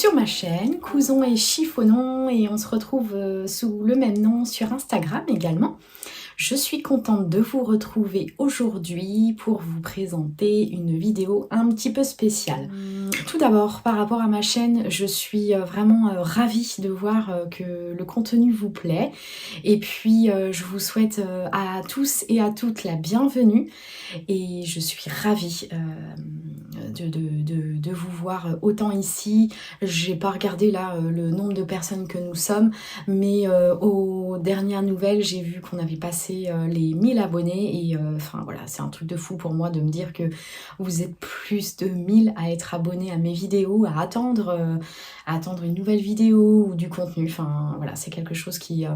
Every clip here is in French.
sur ma chaîne, Cousons et Chiffonnons, et on se retrouve sous le même nom sur Instagram également. Je suis contente de vous retrouver aujourd'hui pour vous présenter une vidéo un petit peu spéciale. Tout d'abord, par rapport à ma chaîne, je suis vraiment ravie de voir que le contenu vous plaît. Et puis, je vous souhaite à tous et à toutes la bienvenue. Et je suis ravie de vous voir autant ici. J'ai pas regardé là le nombre de personnes que nous sommes, mais aux dernières nouvelles, j'ai vu qu'on avait passé les 1000 abonnés et enfin voilà, c'est un truc de fou pour moi de me dire que vous êtes plus de 1000 à être abonnés à mes vidéos, à attendre une nouvelle vidéo ou du contenu. Enfin voilà, c'est quelque chose qui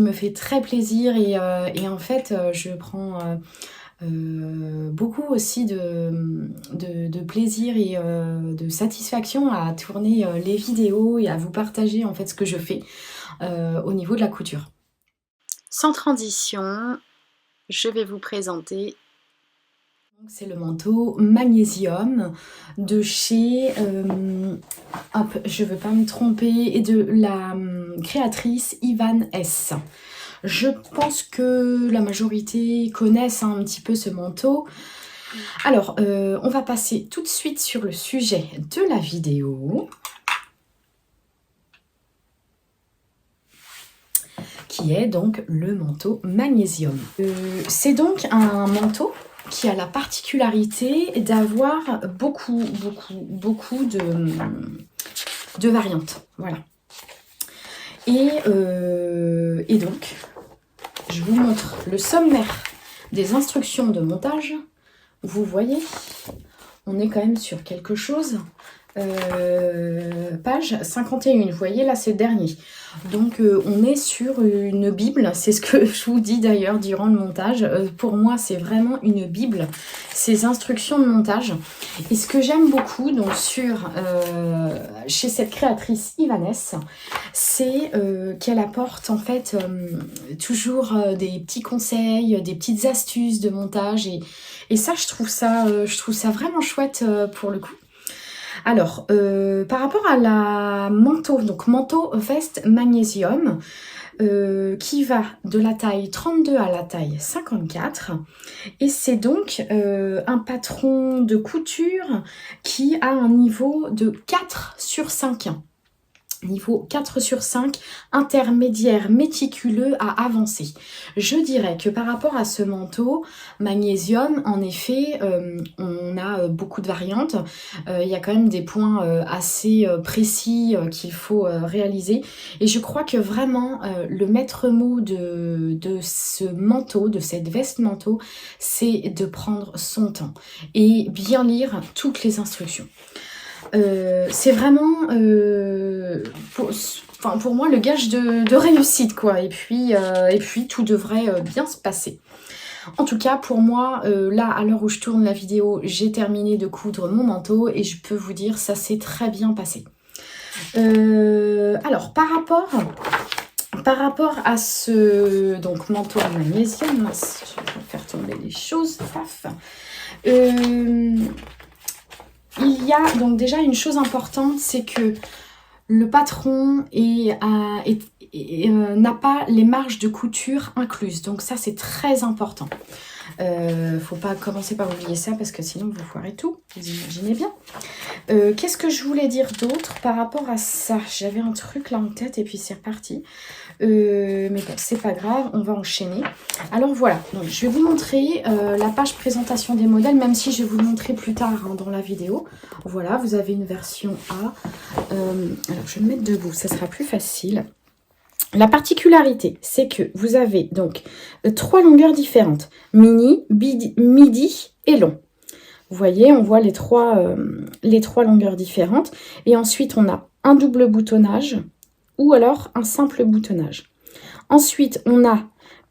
me fait très plaisir et en fait je prends beaucoup aussi de plaisir et de satisfaction à tourner les vidéos et à vous partager en fait ce que je fais au niveau de la couture. Sans transition, je vais vous présenter. C'est le manteau Magnésium de chez, hop, je ne veux pas me tromper, et de la créatrice Ivan S. Je pense que la majorité connaissent un petit peu ce manteau. Alors, on va passer tout de suite sur le sujet de la vidéo, qui est donc le manteau Magnésium. C'est donc un manteau qui a la particularité d'avoir beaucoup de variantes. Voilà. Et donc, je vous montre le sommaire des instructions de montage. Vous voyez, on est quand même sur quelque chose. Page 51, vous voyez là c'est le dernier. Donc on est sur une bible, c'est ce que je vous dis d'ailleurs durant le montage. Pour moi c'est vraiment une bible, ces instructions de montage. Et ce que j'aime beaucoup donc chez cette créatrice Ivanès, c'est qu'elle apporte en fait toujours des petits conseils, des petites astuces de montage et ça je trouve ça vraiment chouette pour le coup. Alors, par rapport à la manteau, donc manteau veste Magnésium, qui va de la taille 32 à la taille 54. Et c'est donc un patron de couture qui a un niveau de 4/5. Niveau 4/5, intermédiaire méticuleux à avancer. Je dirais que par rapport à ce manteau Magnésium, en effet, on a beaucoup de variantes. Il y a quand même des points assez précis qu'il faut réaliser. Et je crois que vraiment, le maître mot de ce manteau, de cette veste manteau, c'est de prendre son temps et bien lire toutes les instructions. C'est vraiment pour moi le gage de réussite quoi, et puis tout devrait bien se passer. En tout cas pour moi là à l'heure où je tourne la vidéo, j'ai terminé de coudre mon manteau et je peux vous dire ça s'est très bien passé. Alors par rapport à ce donc manteau en magnésium, je vais faire tomber les choses, paf. Il y a donc déjà une chose importante, c'est que le patron n'a pas les marges de couture incluses. Donc ça, c'est très important. Faut pas commencer par oublier ça parce que sinon vous foirez tout, vous imaginez bien. Qu'est-ce que je voulais dire d'autre par rapport à ça? J'avais un truc là en tête et puis c'est reparti. Mais bon, c'est pas grave, on va enchaîner. Alors voilà, donc je vais vous montrer la page présentation des modèles, même si je vais vous le montrer plus tard hein, dans la vidéo. Voilà, vous avez une version A. Alors je vais me mettre debout, ça sera plus facile. La particularité, c'est que vous avez donc 3 longueurs différentes, mini, midi et long. Vous voyez, on voit les trois longueurs différentes. Et ensuite, on a un double boutonnage ou alors un simple boutonnage. Ensuite, on a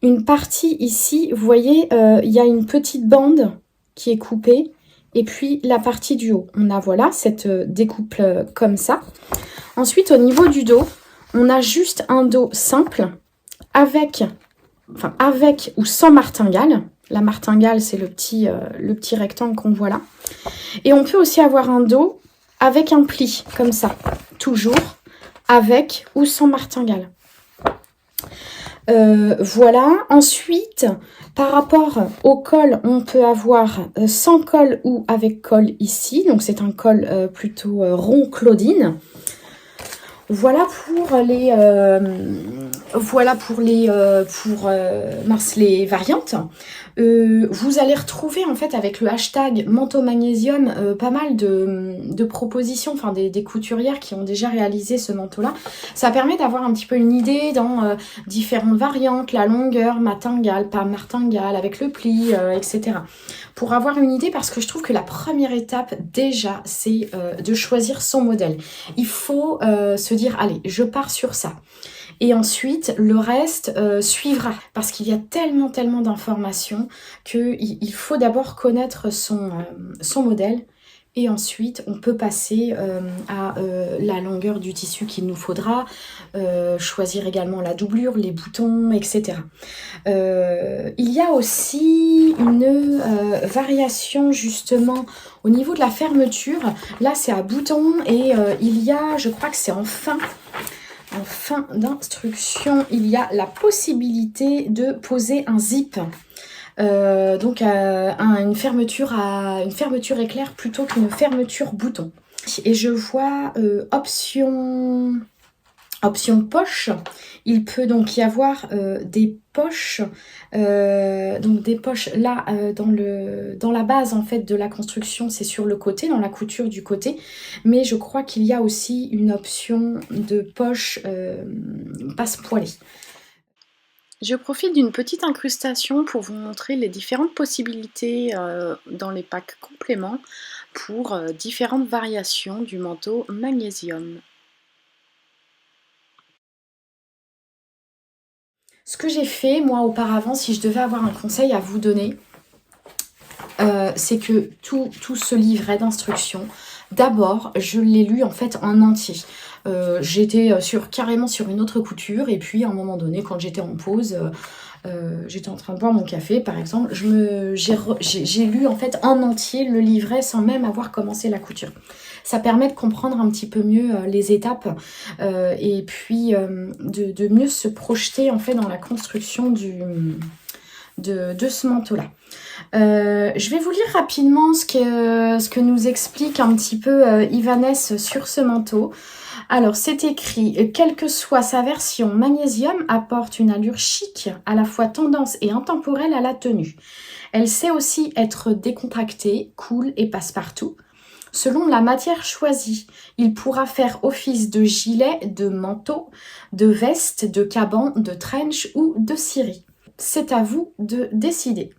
une partie ici, vous voyez, il y a une petite bande qui est coupée. Et puis, la partie du haut, on a voilà cette découpe comme ça. Ensuite, au niveau du dos, on a juste un dos simple avec ou sans martingale. La martingale, c'est le petit rectangle qu'on voit là. Et on peut aussi avoir un dos avec un pli, comme ça. toujours avec ou sans martingale. Voilà. Ensuite, par rapport au col, on peut avoir sans col ou avec col ici. Donc, c'est un col plutôt rond Claudine. Voilà pour les les variantes. Vous allez retrouver en fait avec le hashtag manteau magnésium pas mal de propositions, enfin des couturières qui ont déjà réalisé ce manteau-là. Ça permet d'avoir un petit peu une idée dans différentes variantes, la longueur, martingale, pas martingale, avec le pli, etc. Pour avoir une idée, parce que je trouve que la première étape déjà, c'est de choisir son modèle. Il faut se dire, allez, je pars sur ça. Et ensuite, le reste suivra. Parce qu'il y a tellement d'informations qu'il faut d'abord connaître son modèle. Et ensuite, on peut passer à la longueur du tissu qu'il nous faudra, choisir également la doublure, les boutons, etc. Il y a aussi une variation justement au niveau de la fermeture. Là, c'est à boutons et il y a, je crois que c'est en fin d'instruction, il y a la possibilité de poser un zip. Donc une fermeture éclair plutôt qu'une fermeture bouton. Et je vois option poche. Il peut donc y avoir des poches, donc des poches là dans la base en fait de la construction, c'est sur le côté, dans la couture du côté, mais je crois qu'il y a aussi une option de poche passe-poilée. Je profite d'une petite incrustation pour vous montrer les différentes possibilités dans les packs compléments pour différentes variations du manteau magnésium. Ce que j'ai fait, moi, auparavant, si je devais avoir un conseil à vous donner, c'est que tout ce livret d'instructions, d'abord, je l'ai lu en fait en entier. J'étais carrément sur une autre couture et puis à un moment donné, quand j'étais en pause, j'étais en train de boire mon café par exemple, j'ai lu en fait en entier le livret sans même avoir commencé la couture. Ça permet de comprendre un petit peu mieux les étapes et puis de mieux se projeter en fait dans la construction de ce manteau-là. Je vais vous lire rapidement ce que nous explique un petit peu Ivanes sur ce manteau. Alors, c'est écrit « Quelle que soit sa version, Magnésium apporte une allure chic, à la fois tendance et intemporelle à la tenue. Elle sait aussi être décontractée, cool et passe-partout. Selon la matière choisie, il pourra faire office de gilet, de manteau, de veste, de caban, de trench ou de ciré. C'est à vous de décider.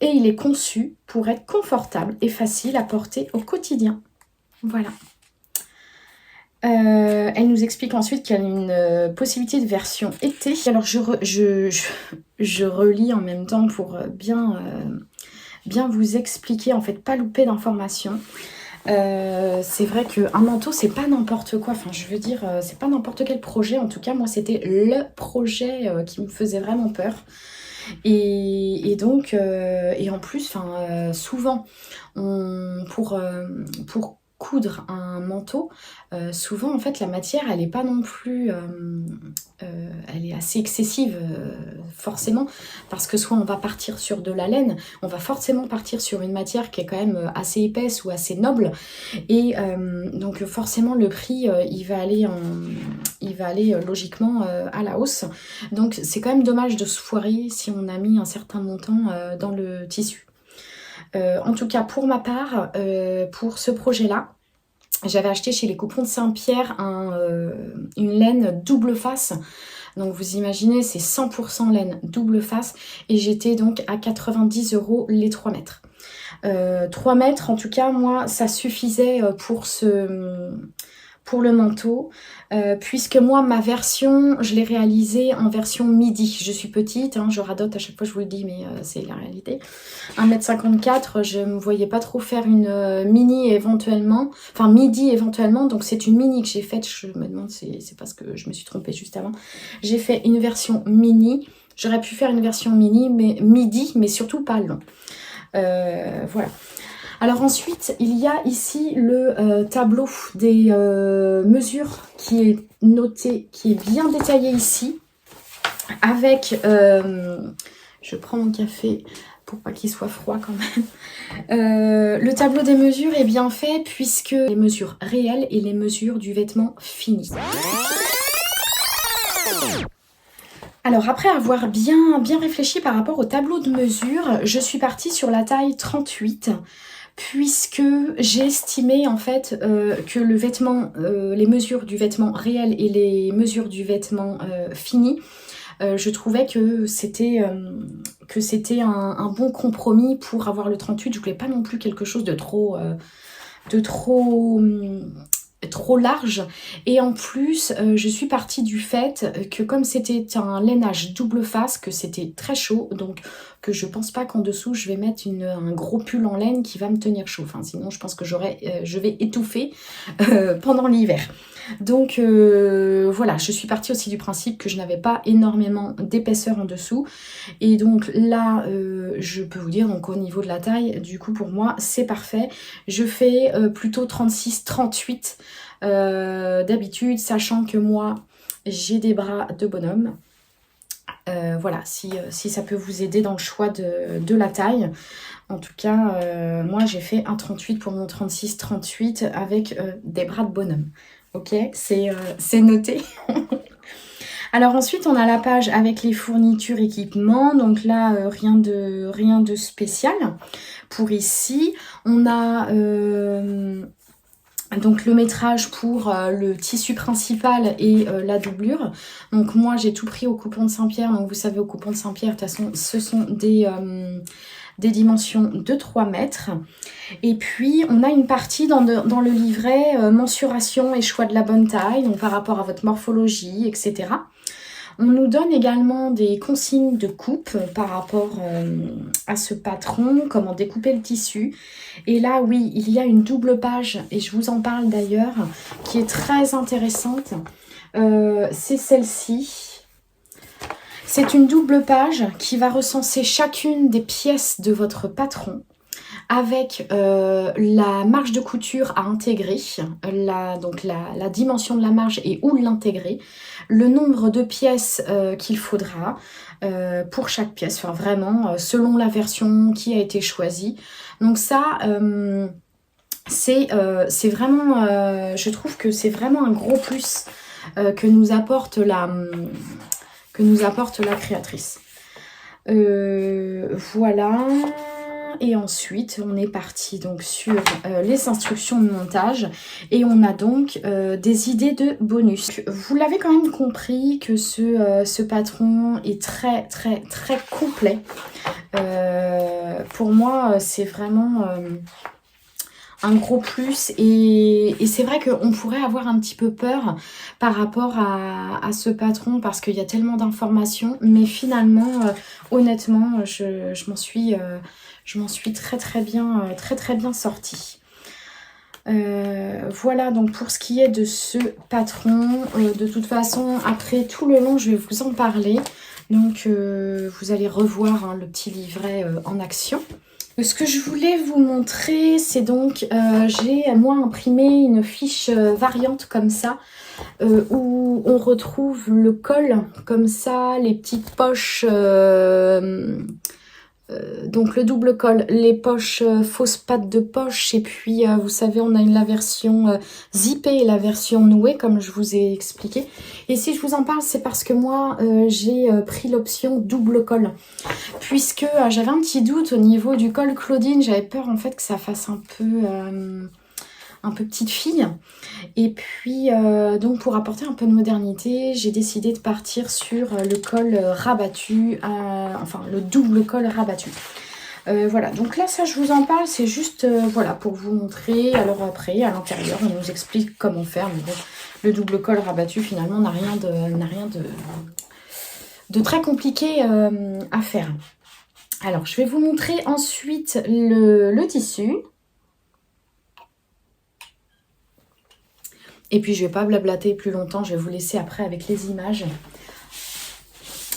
Et il est conçu pour être confortable et facile à porter au quotidien. » Voilà. Elle nous explique ensuite qu'il y a une possibilité de version été. Alors je relis en même temps pour bien vous expliquer, en fait, pas louper d'informations. C'est vrai qu'un manteau, c'est pas n'importe quoi. Enfin, je veux dire, c'est pas n'importe quel projet. En tout cas, moi, c'était le projet qui me faisait vraiment peur. Et donc, et en plus, souvent, pour coudre un manteau, souvent en fait la matière elle est pas non plus elle est assez excessive forcément, parce que soit on va partir sur de la laine, on va forcément partir sur une matière qui est quand même assez épaisse ou assez noble, et donc forcément le prix il va aller logiquement à la hausse. Donc c'est quand même dommage de se foirer si on a mis un certain montant dans le tissu. En tout cas, pour ma part, pour ce projet-là, j'avais acheté chez les Coupons de Saint-Pierre une laine double face. Donc vous imaginez, c'est 100% laine double face. Et j'étais donc à 90 € les 3 mètres. 3 mètres, en tout cas, moi, ça suffisait pour le manteau, puisque moi, ma version, je l'ai réalisée en version midi. Je suis petite, hein, je radote à chaque fois, je vous le dis, mais c'est la réalité. 1,54 m, je ne me voyais pas trop faire une mini éventuellement, enfin midi éventuellement, donc c'est une mini que j'ai faite. Je me demande, c'est parce que je me suis trompée juste avant. J'ai fait une version mini, j'aurais pu faire une version mini, mais midi, mais surtout pas long. Voilà. Alors ensuite, il y a ici le tableau des mesures qui est noté, qui est bien détaillé ici. Avec, je prends mon café pour pas qu'il soit froid quand même. Le tableau des mesures est bien fait puisque les mesures réelles et les mesures du vêtement fini. Alors après avoir bien réfléchi par rapport au tableau de mesure, je suis partie sur la taille 38 puisque j'ai estimé en fait que le vêtement, les mesures du vêtement réel et les mesures du vêtement fini, je trouvais que c'était un bon compromis pour avoir le 38. Je voulais pas non plus quelque chose de trop large, et en plus je suis partie du fait que comme c'était un lainage double face, que c'était très chaud, donc que je pense pas qu'en dessous je vais mettre un gros pull en laine qui va me tenir chaud, enfin sinon je pense que je vais étouffer pendant l'hiver. Donc voilà, je suis partie aussi du principe que je n'avais pas énormément d'épaisseur en dessous, et donc là je peux vous dire, donc au niveau de la taille, du coup pour moi c'est parfait. Je fais plutôt 36-38 d'habitude, sachant que moi j'ai des bras de bonhomme. Voilà, si ça peut vous aider dans le choix de la taille. En tout cas, moi j'ai fait un 38 pour mon 36-38 avec des bras de bonhomme. Ok, c'est noté. Alors ensuite, on a la page avec les fournitures, équipements. Donc là, rien de spécial pour ici. On a donc le métrage pour le tissu principal et la doublure. Donc moi, j'ai tout pris au coupon de Saint-Pierre. Donc vous savez, au coupon de Saint-Pierre, de toute façon, ce sont des dimensions de 3 mètres. Et puis, on a une partie dans le livret mensuration et choix de la bonne taille, donc par rapport à votre morphologie, etc. On nous donne également des consignes de coupe par rapport à ce patron, comment découper le tissu. Et là, oui, il y a une double page, et je vous en parle d'ailleurs, qui est très intéressante. C'est celle-ci. C'est une double page qui va recenser chacune des pièces de votre patron, avec la marge de couture à intégrer, donc la dimension de la marge et où l'intégrer, le nombre de pièces qu'il faudra pour chaque pièce, enfin vraiment selon la version qui a été choisie. Donc ça, c'est vraiment, je trouve que c'est vraiment un gros plus que nous apporte la créatrice. Voilà. Et ensuite, on est parti donc sur les instructions de montage, et on a donc des idées de bonus. Vous l'avez quand même compris que ce patron est très complet. Pour moi, c'est vraiment un gros plus, et c'est vrai qu'on pourrait avoir un petit peu peur par rapport à ce patron parce qu'il y a tellement d'informations, mais finalement honnêtement je m'en suis très bien sortie. Voilà donc pour ce qui est de ce patron. De toute façon, après tout le long je vais vous en parler, donc vous allez revoir le petit livret en action. Ce que je voulais vous montrer, c'est donc, j'ai moi imprimé une fiche variante comme ça, où on retrouve le col comme ça, les petites poches, donc le double col, les poches fausses pattes de poche, et puis vous savez, on a la version zippée et la version nouée comme je vous ai expliqué. Et si je vous en parle, c'est parce que moi j'ai pris l'option double col, puisque j'avais un petit doute au niveau du col Claudine. J'avais peur en fait que ça fasse un peu petite fille. Et puis donc pour apporter un peu de modernité, j'ai décidé de partir sur le col rabattu, enfin le double col rabattu. Voilà, donc là ça je vous en parle, c'est juste voilà pour vous montrer. Alors après à l'intérieur on nous explique comment faire, mais bon, le double col rabattu finalement n'a rien de très compliqué à faire. Alors je vais vous montrer ensuite le tissu. Et puis je vais pas blablater plus longtemps, je vais vous laisser après avec les images.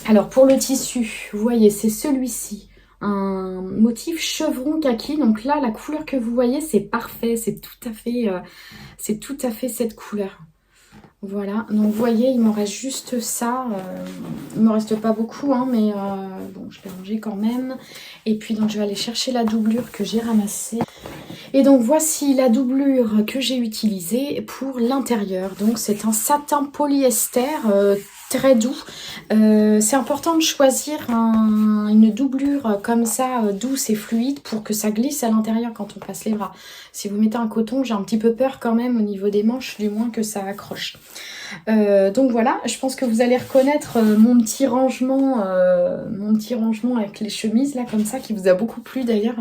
Alors pour le tissu, vous voyez, c'est celui-ci un motif chevron kaki. Donc là, la couleur que vous voyez, c'est parfait. C'est tout à fait cette couleur. Voilà, donc vous voyez, il m'en reste juste ça. Il ne me reste pas beaucoup, hein, mais bon, je vais ranger quand même. Et puis, donc, je vais aller chercher la doublure que j'ai ramassée. Et donc, voici la doublure que j'ai utilisée pour l'intérieur. Donc, c'est un satin polyester très doux. C'est important de choisir une doublure comme ça, douce et fluide, pour que ça glisse à l'intérieur quand on passe les bras. Si vous mettez un coton, j'ai un petit peu peur quand même au niveau des manches, du moins que ça accroche. Donc voilà, je pense que vous allez reconnaître mon petit rangement avec les chemises là comme ça, qui vous a beaucoup plu d'ailleurs.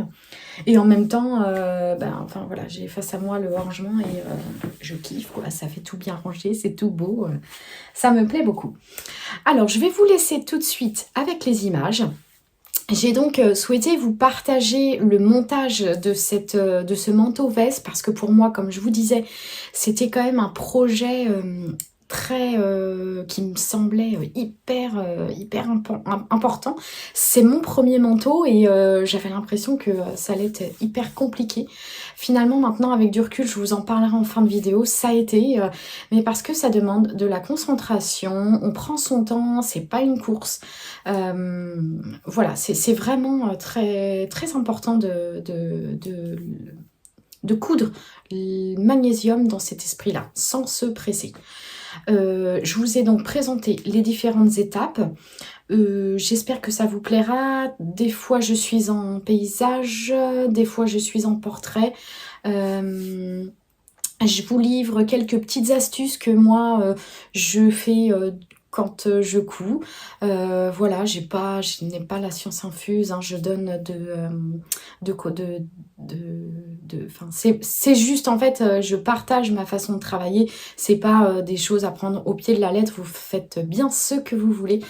Et en même temps, enfin voilà, j'ai face à moi le rangement et je kiffe quoi, ça fait tout bien rangé, c'est tout beau, ça me plaît beaucoup. Alors je vais vous laisser tout de suite avec les images. J'ai donc souhaité vous partager le montage de ce manteau veste parce que pour moi, comme je vous disais, c'était quand même un projet qui me semblait hyper important. C'est mon premier manteau et j'avais l'impression que ça allait être hyper compliqué. Finalement, maintenant, avec du recul, je vous en parlerai en fin de vidéo. Ça a été, mais parce que ça demande de la concentration, on prend son temps, c'est pas une course. Voilà, c'est vraiment très important de coudre le magnésium dans cet esprit-là, sans se presser. Je vous ai donc présenté les différentes étapes. J'espère que ça vous plaira. Des fois je suis en paysage, des fois je suis en portrait. Je vous livre quelques petites astuces que moi je fais quand je couds. Voilà, je n'ai pas la science infuse, hein, je donne c'est juste en fait, je partage ma façon de travailler, c'est pas des choses à prendre au pied de la lettre, vous faites bien ce que vous voulez,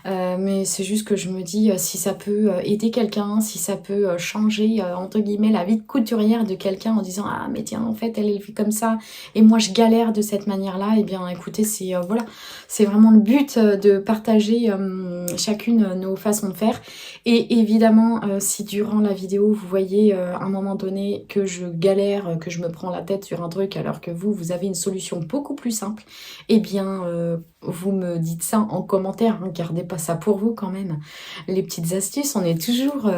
mais c'est juste que je me dis si ça peut aider quelqu'un, si ça peut changer entre guillemets la vie de couturière de quelqu'un en disant ah mais tiens en fait elle vit comme ça et moi je galère de cette manière là, et bien écoutez c'est voilà, c'est vraiment le but de partager chacune nos façons de faire. Et évidemment si durant la vidéo vous voyez à un moment donné que je galère, que je me prends la tête sur un truc alors que vous avez une solution beaucoup plus simple, eh bien vous me dites ça en commentaire, hein, gardez pas ça pour vous quand même. Les petites astuces, on est toujours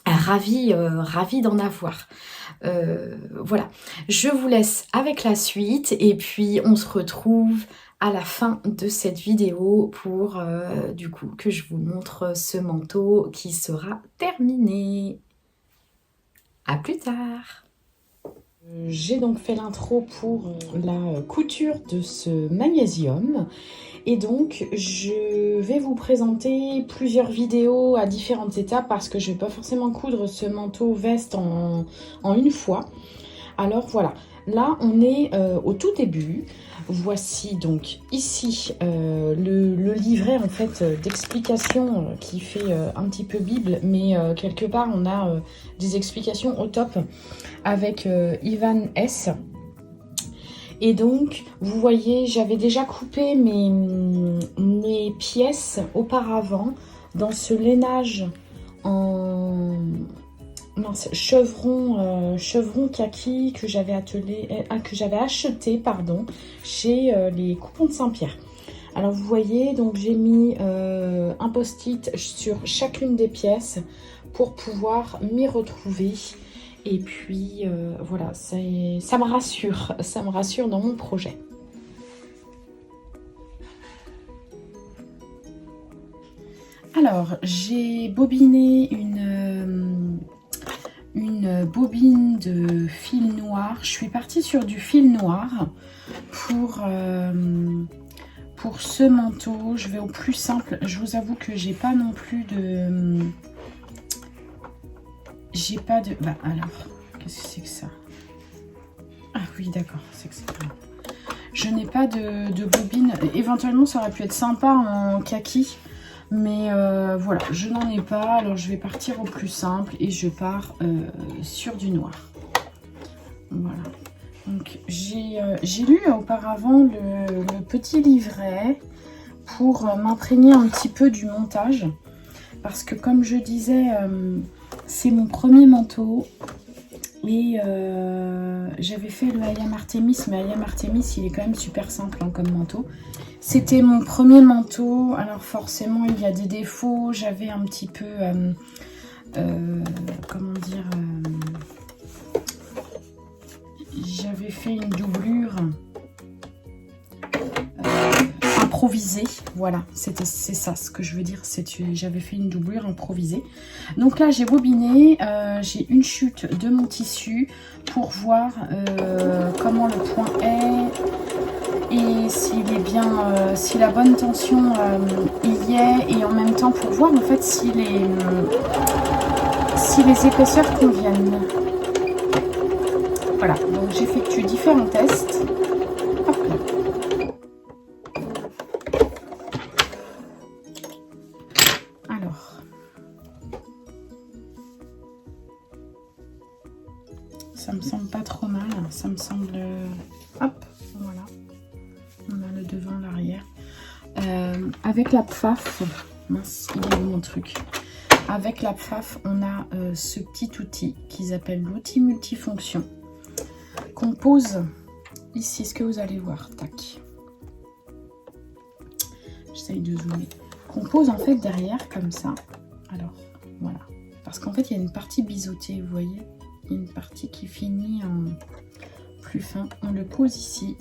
ravis d'en avoir. Voilà, je vous laisse avec la suite et puis on se retrouve à la fin de cette vidéo pour du coup que je vous montre ce manteau qui sera terminé. À plus tard. J'ai donc fait l'intro pour la couture de ce magnésium. Et donc, je vais vous présenter plusieurs vidéos à différentes étapes parce que je ne vais pas forcément coudre ce manteau veste en une fois. Alors voilà, là on est au tout début. Voici donc ici le livret en fait d'explications qui fait un petit peu bible, mais quelque part on a des explications au top avec Ivan S. Et donc, vous voyez, j'avais déjà coupé mes pièces auparavant dans ce lainage en chevron kaki que j'avais acheté chez les Coupons de Saint-Pierre. Alors vous voyez, donc j'ai mis un post-it sur chacune des pièces pour pouvoir m'y retrouver. Et puis voilà, ça me rassure dans mon projet. Alors, j'ai bobiné une bobine de fil noir. Je suis partie sur du fil noir pour ce manteau. Je vais au plus simple. Je vous avoue que j'ai pas non plus de... Bah alors, qu'est-ce que c'est que ça? Ah oui, d'accord, c'est que c'est pas... Je n'ai pas de bobine. Éventuellement, ça aurait pu être sympa en kaki. Mais voilà, je n'en ai pas. Alors, je vais partir au plus simple. Et je pars sur du noir. Voilà. Donc, j'ai lu auparavant le petit livret pour m'imprégner un petit peu du montage. parce que comme je disais, c'est mon premier manteau. Et j'avais fait le Ayam Artemis, mais Ayam Artemis, il est quand même super simple hein, comme manteau. C'était mon premier manteau, alors forcément il y a des défauts. J'avais un petit peu, comment dire, j'avais fait une doublure improvisée, voilà, c'est ça ce que je veux dire, j'avais fait une doublure improvisée. Donc là j'ai bobiné, j'ai une chute de mon tissu pour voir comment le point est et s'il est bien, si la bonne tension y est, et en même temps pour voir en fait si les épaisseurs conviennent. Voilà, donc j'effectue différents tests. Hop là. Alors, ça me semble pas trop mal, ça me semble... Hop, voilà. On a le devant, l'arrière. Avec la PFAF, mince, il est où mon truc? Avec la PFAF, on a ce petit outil qu'ils appellent l'outil multifonction, qu'on pose ici, ce que vous allez voir, tac. J'essaye de zoomer. Qu'on pose en fait derrière, comme ça. Alors, voilà. Parce qu'en fait, il y a une partie biseautée, vous voyez. Il y a une partie qui finit en plus fin. On le pose ici.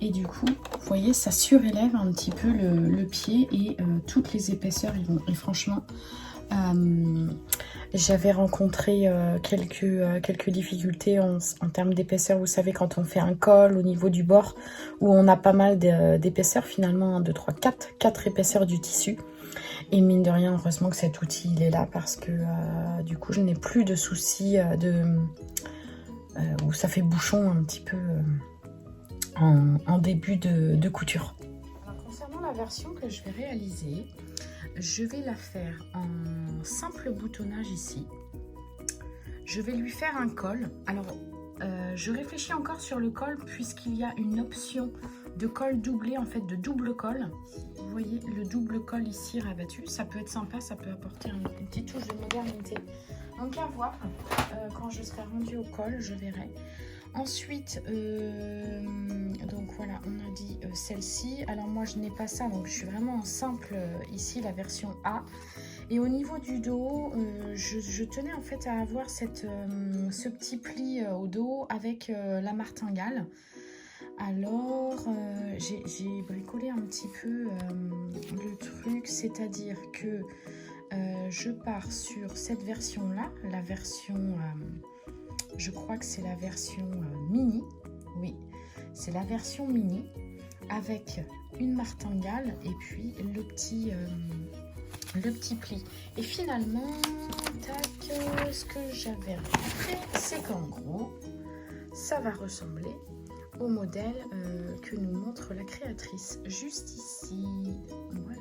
Et du coup, vous voyez, ça surélève un petit peu le pied et toutes les épaisseurs y vont. Et franchement, j'avais rencontré quelques difficultés en termes d'épaisseur. Vous savez, quand on fait un col au niveau du bord, où on a pas mal d'épaisseur, finalement, 1, 2, 3, 4 épaisseurs du tissu. Et mine de rien, heureusement que cet outil, il est là, parce que du coup, je n'ai plus de soucis où ça fait bouchon un petit peu en début de couture. Alors, concernant la version que je vais réaliser, je vais la faire en simple boutonnage ici. Je vais lui faire un col. Alors, je réfléchis encore sur le col, puisqu'il y a une option de col doublé, en fait de double col. Vous voyez le double col ici rabattu. Ça peut être sympa, ça peut apporter une petite touche de modernité. Donc à voir, quand je serai rendue au col, je verrai. Ensuite, donc voilà, on a dit celle-ci. Alors moi je n'ai pas ça, donc je suis vraiment en simple ici, la version A. Et au niveau du dos, je tenais en fait à avoir ce petit pli au dos avec la martingale. Alors j'ai bricolé un petit peu le truc, c'est-à-dire que je pars sur cette version-là, la version... je crois que c'est la version mini, oui, c'est la version mini, avec une martingale et puis le petit pli. Et finalement, tac, ce que j'avais remarqué, c'est qu'en gros, ça va ressembler au modèle que nous montre la créatrice, juste ici, voilà.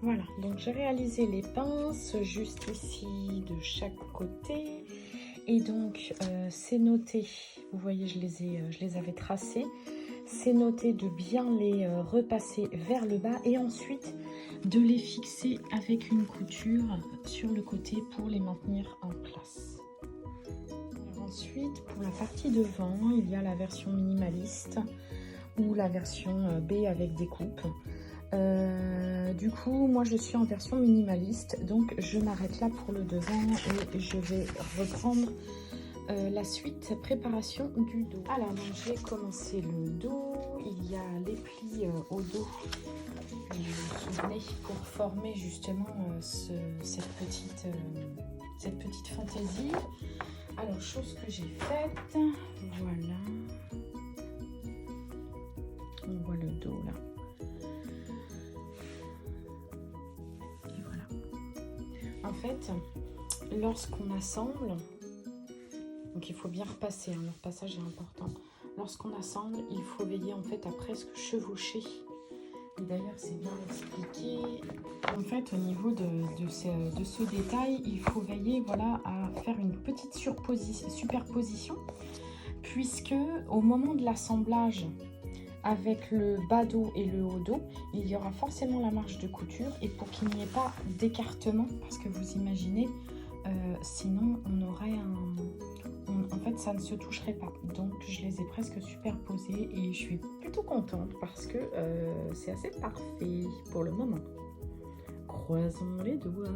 Voilà, donc j'ai réalisé les pinces juste ici de chaque côté. Et donc c'est noté, vous voyez, je les avais tracées. c'est noté de bien les repasser vers le bas et ensuite de les fixer avec une couture sur le côté pour les maintenir en place. Alors ensuite, pour la partie devant, il y a la version minimaliste ou la version B avec des coupes. Du coup, moi je suis en version minimaliste, donc je m'arrête là pour le devant et je vais reprendre la suite préparation du dos. Alors donc j'ai commencé le dos, il y a les plis au dos, vous vous souvenez, pour former justement cette petite fantaisie. Alors chose que j'ai faite, voilà, on voit le dos là. Et voilà. En fait, lorsqu'on assemble, donc il faut bien repasser, hein, le repassage est important. Lorsqu'on assemble, il faut veiller en fait à presque chevaucher. Et d'ailleurs, c'est bien expliqué. En fait, au niveau de ce détail, il faut veiller voilà, à faire une petite superposition, puisque au moment de l'assemblage avec le bas dos et le haut dos, il y aura forcément la marge de couture. Et pour qu'il n'y ait pas d'écartement, parce que vous imaginez, sinon on aurait en fait ça ne se toucherait pas, donc je les ai presque superposés et je suis plutôt contente parce que c'est assez parfait pour le moment. Croisons les doigts.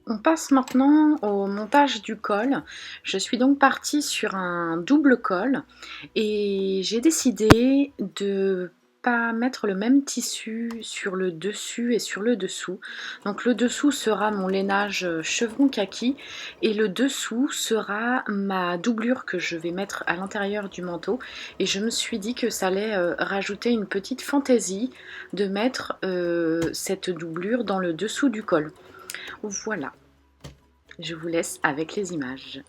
On passe maintenant au montage du col. Je suis donc partie sur un double col et j'ai décidé de pas mettre le même tissu sur le dessus et sur le dessous. Donc le dessous sera mon lainage chevron kaki et le dessous sera ma doublure que je vais mettre à l'intérieur du manteau. Et je me suis dit que ça allait rajouter une petite fantaisie de mettre cette doublure dans le dessous du col. Voilà, je vous laisse avec les images.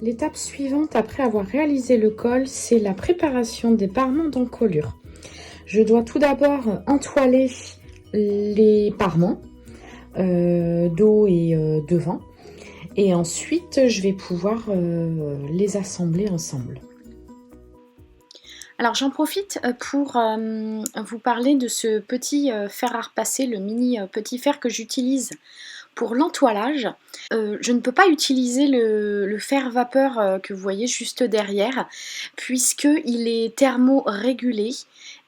L'étape suivante après avoir réalisé le col, c'est la préparation des parements d'encolure. Je dois tout d'abord entoiler les parements d'eau et devant. Et ensuite, je vais pouvoir les assembler ensemble. Alors j'en profite pour vous parler de ce petit fer à repasser, le mini petit fer que j'utilise pour l'entoilage. Je ne peux pas utiliser le fer vapeur que vous voyez juste derrière, puisqu'il est thermorégulé.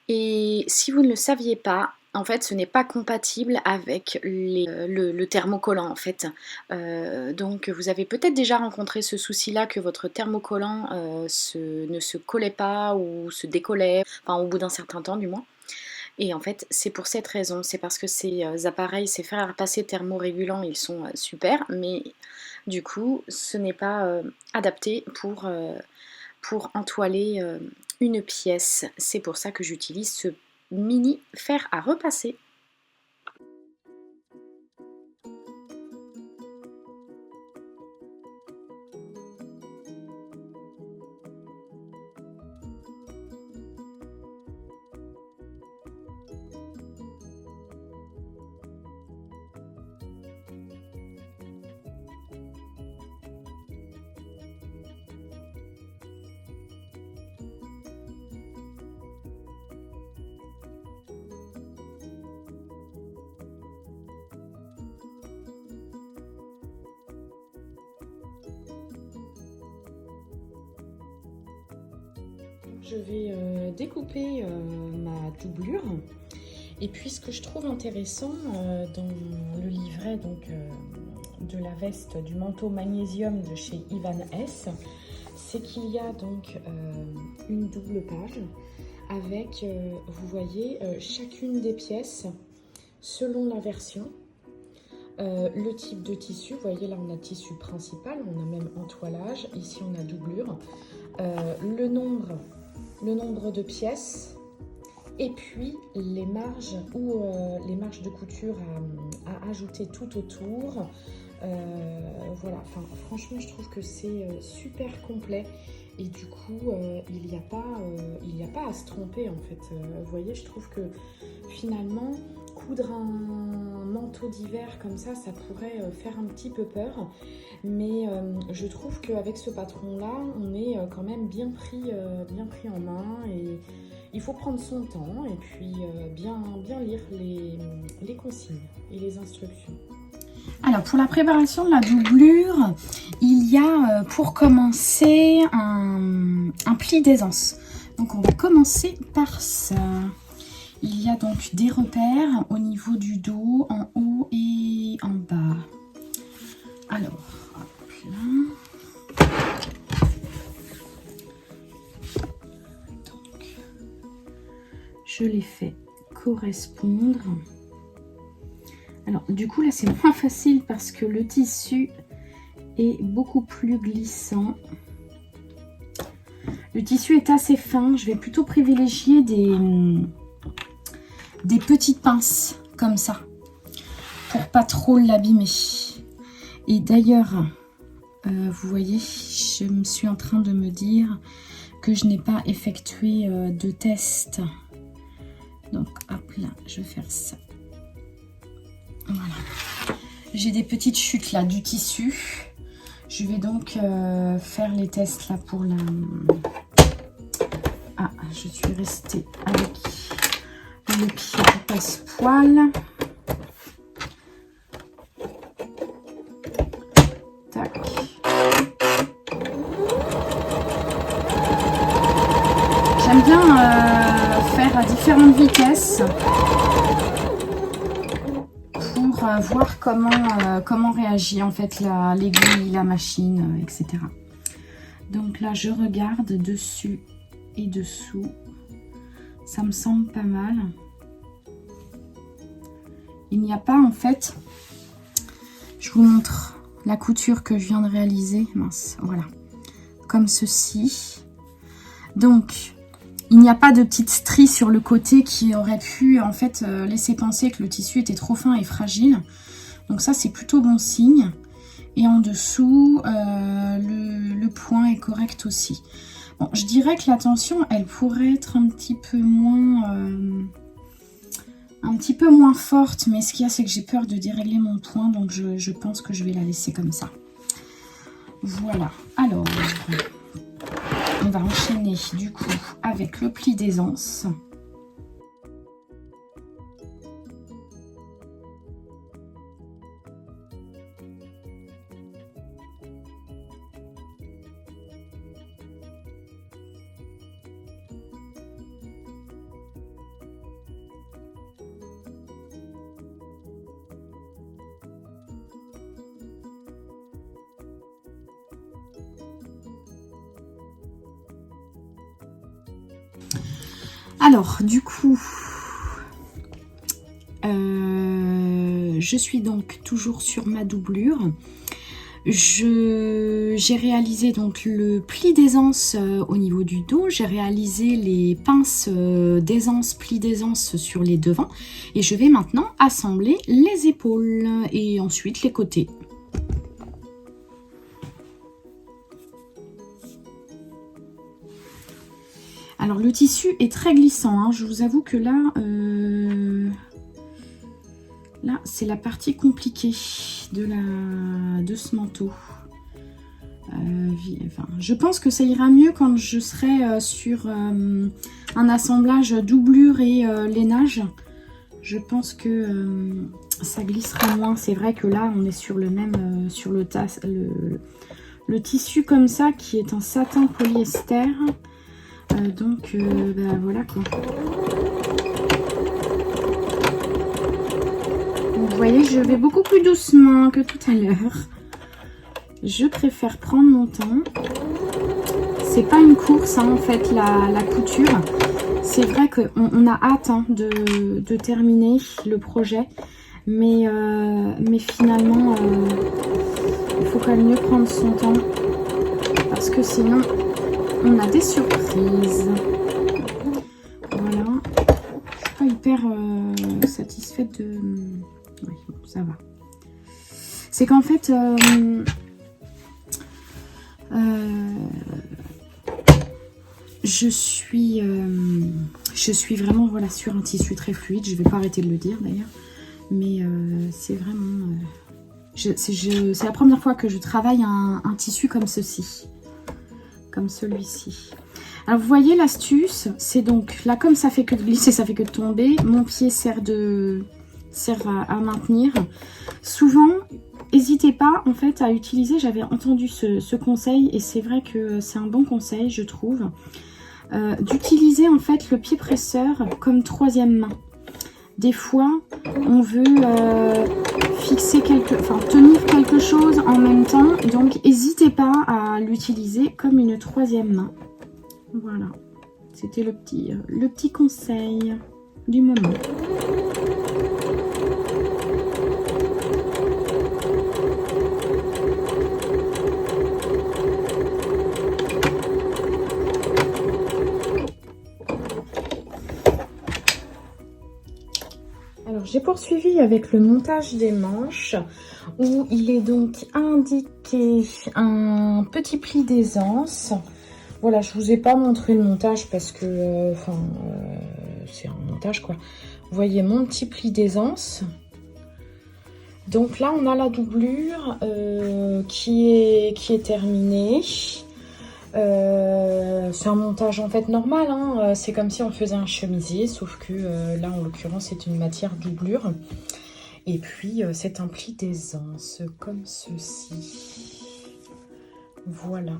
Et si vous ne le saviez pas, en fait, ce n'est pas compatible avec le thermocollant, en fait. Donc, vous avez peut-être déjà rencontré ce souci-là, que votre thermocollant ne se collait pas ou se décollait, enfin, au bout d'un certain temps, du moins. Et en fait, c'est pour cette raison, c'est parce que ces appareils, ces fers à repasser thermorégulants, ils sont super, mais du coup, ce n'est pas adapté pour entoiler une pièce. C'est pour ça que j'utilise ce mini fer à repasser. Je vais découper ma doublure. Et puis ce que je trouve intéressant dans le livret de la veste du manteau magnésium de chez Ivan S, c'est qu'il y a donc une double page avec, vous voyez, chacune des pièces selon la version. Le type de tissu, vous voyez là on a tissu principal, on a même entoilage, ici on a doublure, le nombre de pièces et puis les marges ou les marges de couture à ajouter tout autour. Voilà, enfin, franchement je trouve que c'est super complet et du coup il n'y a pas à se tromper en fait. Vous voyez, je trouve que finalement coudre un manteau d'hiver comme ça pourrait faire un petit peu peur, mais je trouve qu'avec ce patron là on est quand même bien pris en main, et il faut prendre son temps et puis bien lire les consignes et les instructions. Alors pour la préparation de la doublure, il y a pour commencer un pli d'aisance. Donc on va commencer par ça. Il y a donc des repères au niveau du dos, en haut et en bas. Alors, hop là. Donc, je les fais correspondre. Alors, du coup, là, c'est moins facile parce que le tissu est beaucoup plus glissant. Le tissu est assez fin. Je vais plutôt privilégier des petites pinces comme ça pour pas trop l'abîmer. Et d'ailleurs vous voyez, je me suis en train de me dire que je n'ai pas effectué de test, donc hop là, je vais faire ça. Voilà, j'ai des petites chutes là du tissu. Je vais donc faire les tests là pour la... Ah, je suis restée avec le pied du passe-poil. Tac. J'aime bien faire à différentes vitesses pour voir comment réagit en fait l'aiguille, la machine, etc. Donc là, je regarde dessus et dessous. Ça me semble pas mal. Il n'y a pas en fait, je vous montre la couture que je viens de réaliser, mince, voilà, comme ceci. Donc, il n'y a pas de petite strie sur le côté qui aurait pu en fait laisser penser que le tissu était trop fin et fragile. Donc ça, c'est plutôt bon signe. Et en dessous, le correct aussi. Bon, je dirais que la tension, elle pourrait être un petit peu moins forte, mais ce qu'il y a, c'est que j'ai peur de dérégler mon point, donc je pense que je vais la laisser comme ça. Voilà, alors, on va enchaîner du coup avec le pli d'aisance. Alors, du coup, je suis donc toujours sur ma doublure. J'ai réalisé donc le pli d'aisance au niveau du dos. J'ai réalisé les pinces d'aisance, pli d'aisance sur les devants. Et je vais maintenant assembler les épaules et ensuite les côtés. Alors le tissu est très glissant, hein. Je vous avoue que là, c'est la partie compliquée de ce manteau. Je pense que ça ira mieux quand je serai sur un assemblage doublure et lainage. Je pense que ça glissera moins. C'est vrai que là, on est sur le même, sur le tissu comme ça, qui est en satin polyester. Donc voilà quoi. Vous voyez, je vais beaucoup plus doucement que tout à l'heure. Je préfère prendre mon temps. C'est pas une course hein, en fait la couture. C'est vrai qu'on a hâte hein, de terminer le projet. Mais finalement, il faut quand même mieux prendre son temps. Parce que sinon... on a des surprises. Voilà. Je suis pas hyper satisfaite de... Oui, bon, ça va. C'est qu'en fait... je suis vraiment voilà, sur un tissu très fluide. Je vais pas arrêter de le dire d'ailleurs. Mais c'est vraiment... c'est la première fois que je travaille un tissu comme ceci. Comme celui-ci. Alors vous voyez l'astuce, c'est donc là comme ça fait que de glisser, ça fait que de tomber, mon pied sert à maintenir. Souvent, n'hésitez pas en fait à utiliser, j'avais entendu ce conseil et c'est vrai que c'est un bon conseil je trouve, d'utiliser en fait le pied presseur comme troisième main. Des fois, on veut tenir quelque chose en même temps. Donc, n'hésitez pas à l'utiliser comme une troisième main. Voilà. C'était le petit conseil du moment. Alors j'ai poursuivi avec le montage des manches où il est donc indiqué un petit pli d'aisance. Voilà, je vous ai pas montré le montage parce que c'est un montage quoi. Vous voyez mon petit pli d'aisance. Donc là on a la doublure qui est terminée. C'est un montage en fait normal hein. C'est comme si on faisait un chemisier sauf que là en l'occurrence c'est une matière doublure et puis c'est un pli d'aisance comme ceci. Voilà,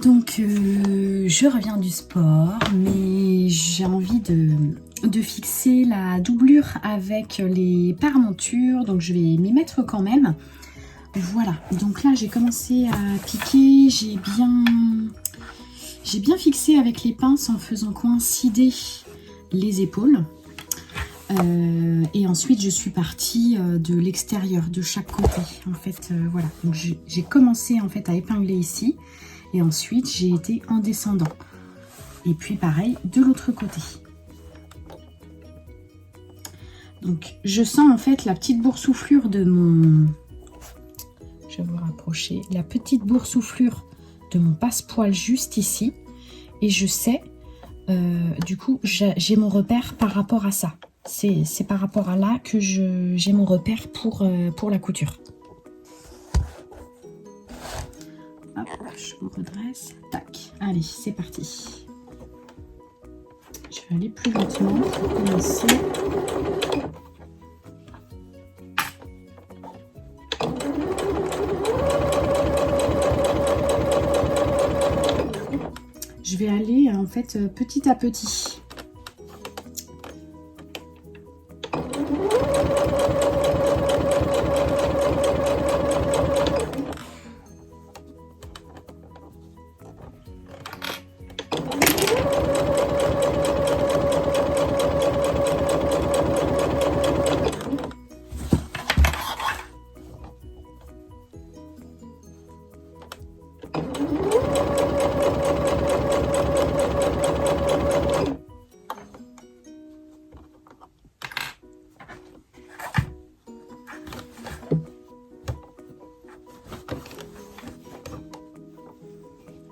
donc je reviens du sport mais j'ai envie de fixer la doublure avec les paramontures, donc je vais m'y mettre quand même. Voilà, donc là j'ai commencé à piquer, j'ai bien fixé avec les pinces en faisant coïncider les épaules. Et ensuite je suis partie de l'extérieur, de chaque côté. En fait, voilà, donc j'ai commencé en fait à épingler ici et ensuite j'ai été en descendant. Et puis pareil de l'autre côté. Donc je sens en fait la petite boursouflure de mon... Je vais vous rapprocher. accrocher la petite boursouflure de mon passe-poil juste ici. Et je sais, du coup, j'ai mon repère par rapport à ça. C'est par rapport à là que j'ai mon repère pour la couture. Hop, je vous redresse. Tac, allez, c'est parti. Je vais aller plus lentement pour commencer. Je vais aller en fait petit à petit.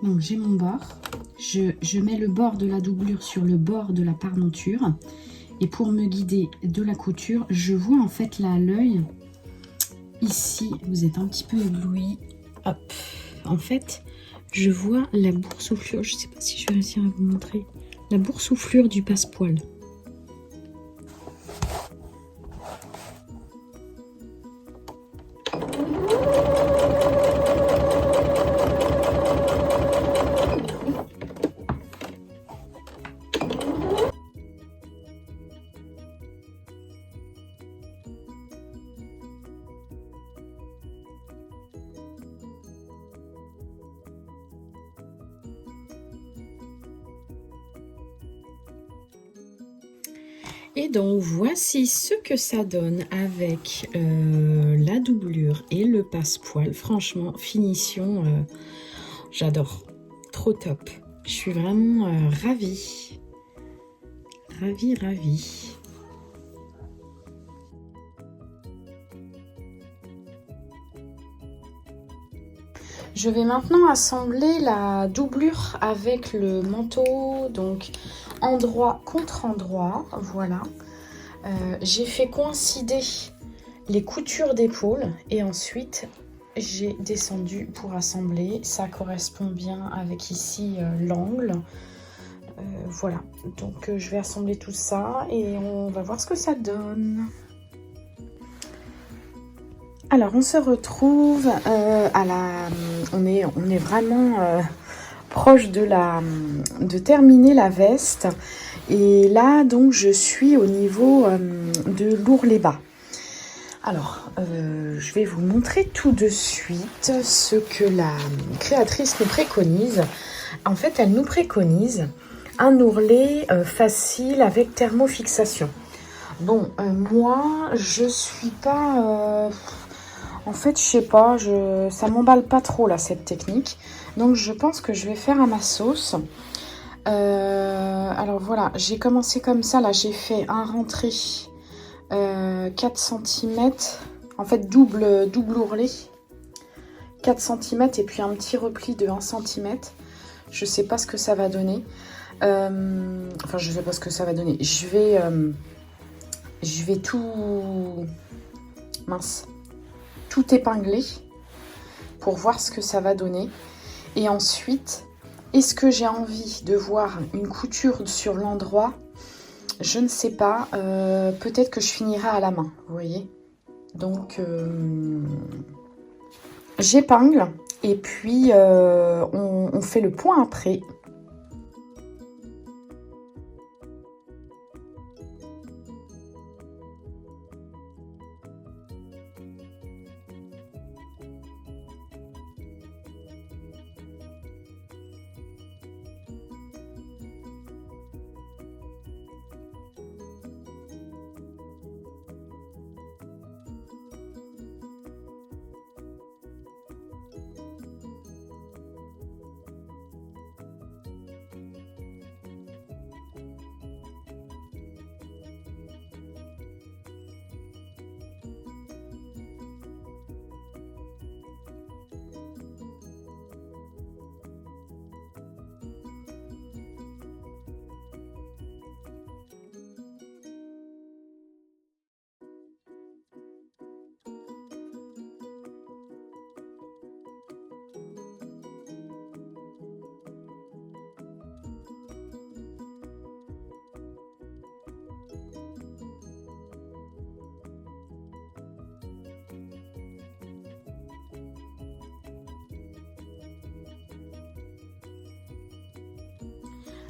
Donc j'ai mon bord, je mets le bord de la doublure sur le bord de la parementure et pour me guider de la couture, je vois en fait là à l'œil, ici vous êtes un petit peu ébloui, hop, en fait je vois la boursouflure, je ne sais pas si je vais réussir à vous montrer, la boursouflure du passe-poil. Et donc voici ce que ça donne avec la doublure et le passe-poil. Franchement, finition, j'adore. Trop top. Je suis vraiment ravie. Ravie, ravie. Je vais maintenant assembler la doublure avec le manteau, donc endroit contre endroit, voilà. J'ai fait coïncider les coutures d'épaule et ensuite j'ai descendu pour assembler. Ça correspond bien avec ici l'angle. Voilà, donc je vais assembler tout ça et on va voir ce que ça donne. Alors on se retrouve on est vraiment proche de terminer la veste et là donc je suis au niveau de l'ourlet bas. Alors je vais vous montrer tout de suite ce que la créatrice nous préconise. En fait elle nous préconise un ourlet facile avec thermofixation. Bon moi je suis pas en fait, je sais pas, ça m'emballe pas trop là cette technique. Donc je pense que je vais faire à ma sauce. Alors voilà, j'ai commencé comme ça. Là, j'ai fait un rentré 4 cm. En fait, double ourlet. 4 cm et puis un petit repli de 1 cm. Je sais pas ce que ça va donner. Enfin, je sais pas ce que ça va donner. Je vais tout... Mince. Tout épingler pour voir ce que ça va donner. Et ensuite, est-ce que j'ai envie de voir une couture sur l'endroit? Je ne sais pas. Peut-être que je finirai à la main, vous voyez. Donc, j'épingle et puis on fait le point après.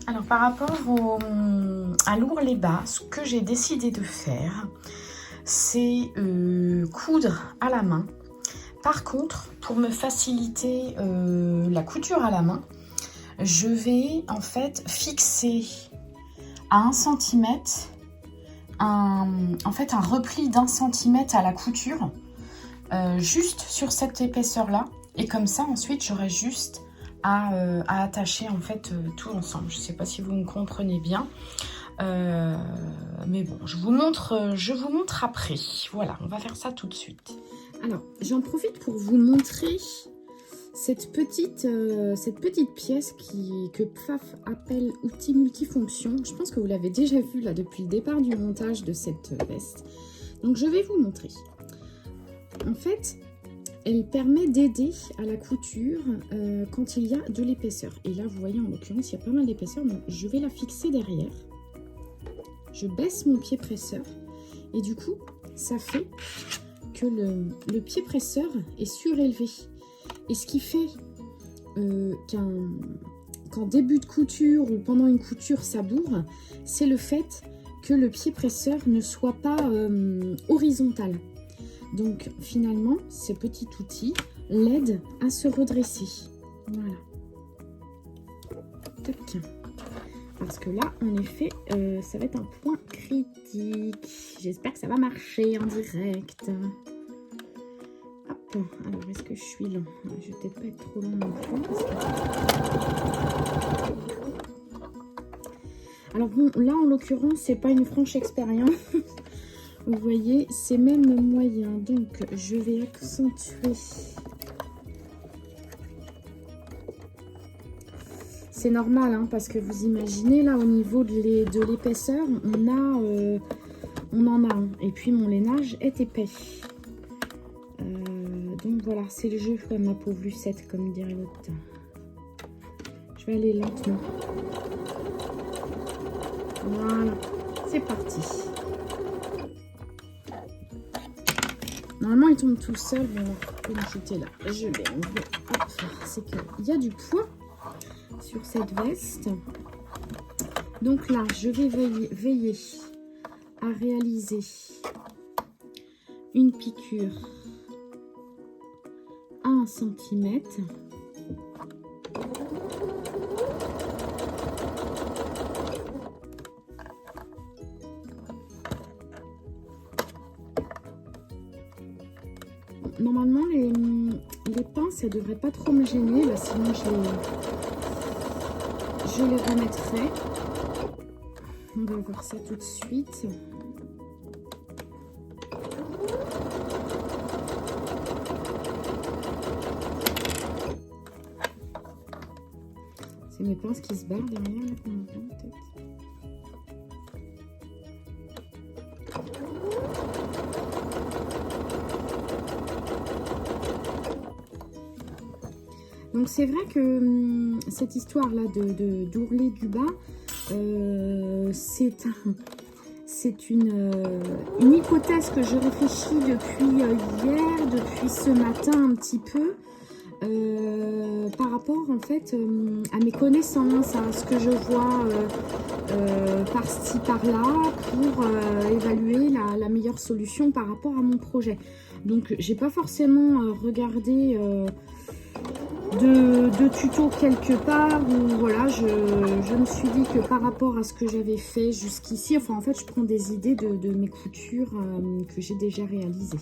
Alors par rapport à l'ourlet bas, ce que j'ai décidé de faire, c'est coudre à la main. Par contre, pour me faciliter la couture à la main, je vais en fait fixer à 1 cm un repli d'1 cm à la couture, juste sur cette épaisseur là, et comme ça ensuite j'aurai juste à attacher en fait tout ensemble. Je ne sais pas si vous me comprenez bien, mais bon, je vous montre après. Voilà, on va faire ça tout de suite. Alors, j'en profite pour vous montrer cette petite pièce que Pfaff appelle outil multifonction. Je pense que vous l'avez déjà vu là depuis le départ du montage de cette veste. Donc, je vais vous montrer. En fait, elle permet d'aider à la couture quand il y a de l'épaisseur. Et là, vous voyez, en l'occurrence, il y a pas mal d'épaisseur. Donc, je vais la fixer derrière. Je baisse mon pied presseur. Et du coup, ça fait que le pied presseur est surélevé. Et ce qui fait qu'en début de couture ou pendant une couture, ça bourre, c'est le fait que le pied presseur ne soit pas horizontal. Donc finalement, ce petit outil l'aide à se redresser. Voilà. Tac. Parce que là, en effet, ça va être un point critique. J'espère que ça va marcher en direct. Hop. Alors, est-ce que je suis lent? Je vais peut-être pas être trop lent non plus. Alors bon, là, en l'occurrence, c'est pas une franche expérience. Vous voyez, c'est même moyen. Donc, je vais accentuer. C'est normal, hein, parce que vous imaginez, là, au niveau de l'épaisseur, on en a un. Et puis, mon lainage est épais. Donc, voilà, c'est le jeu, comme ma pauvre Lucette, comme dirait l'autre. Je vais aller lentement. Voilà, c'est parti. Normalement, il tombe tout seul. Bon, comme j'étais là, je l'ai enlevé. Hop, c'est qu'il y a du poids sur cette veste. Donc là, je vais veiller à réaliser une piqûre à 1 cm. Normalement, les pinces, elles ne devraient pas trop me gêner. Là, sinon, je les remettrai. On va voir ça tout de suite. C'est mes pinces qui se barrent derrière, là, qu'on entend peut-être. Donc c'est vrai que cette histoire-là d'ourlet du bas, c'est une hypothèse que je réfléchis depuis hier, depuis ce matin un petit peu, par rapport en fait à mes connaissances, à ce que je vois par-ci par-là pour évaluer la meilleure solution par rapport à mon projet. Donc j'ai pas forcément regardé de tuto quelque part, où voilà, je me suis dit que par rapport à ce que j'avais fait jusqu'ici, enfin en fait je prends des idées de mes coutures que j'ai déjà réalisées.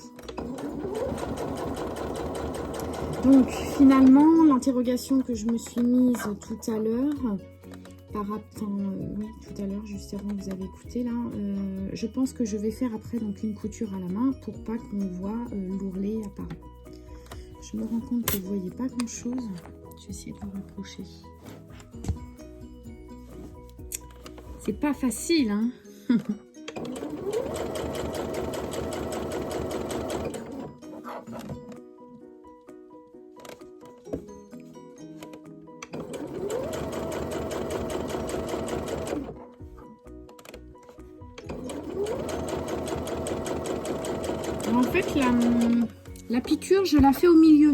Donc finalement, l'interrogation que je me suis mise tout à l'heure, oui, tout à l'heure, juste avant que vous avez écouté là, je pense que je vais faire après donc une couture à la main pour pas qu'on voit l'ourlet apparaître. Je me rends compte que vous ne voyez pas grand chose. Je vais essayer de vous rapprocher. C'est pas facile, hein. En fait, la piqûre, je la fais au milieu.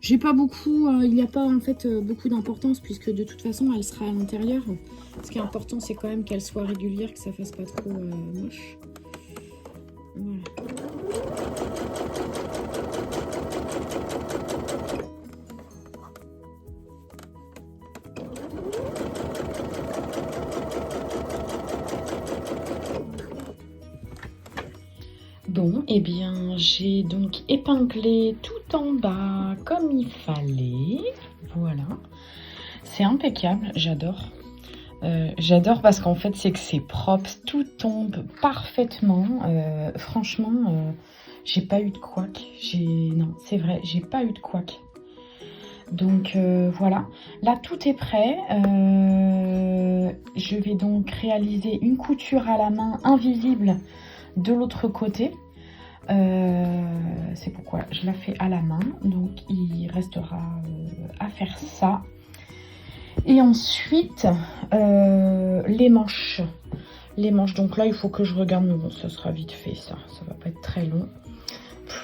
J'ai pas beaucoup, il n'y a pas en fait beaucoup d'importance puisque de toute façon elle sera à l'intérieur. Ce qui est important c'est quand même qu'elle soit régulière, que ça fasse pas trop moche. Voilà. Bon, et bien j'ai donc épinglé tout en bas comme il fallait. Voilà. C'est impeccable, j'adore. J'adore parce qu'en fait c'est que c'est propre, tout tombe parfaitement. Franchement, j'ai pas eu de couac. Non, c'est vrai, j'ai pas eu de couac. Donc voilà, là tout est prêt. Je vais donc réaliser une couture à la main invisible de l'autre côté. C'est pourquoi je la fais à la main. Donc il restera à faire ça. Et ensuite, les manches. Les manches, donc là, il faut que je regarde. Mais bon, ça sera vite fait, ça va pas être très long.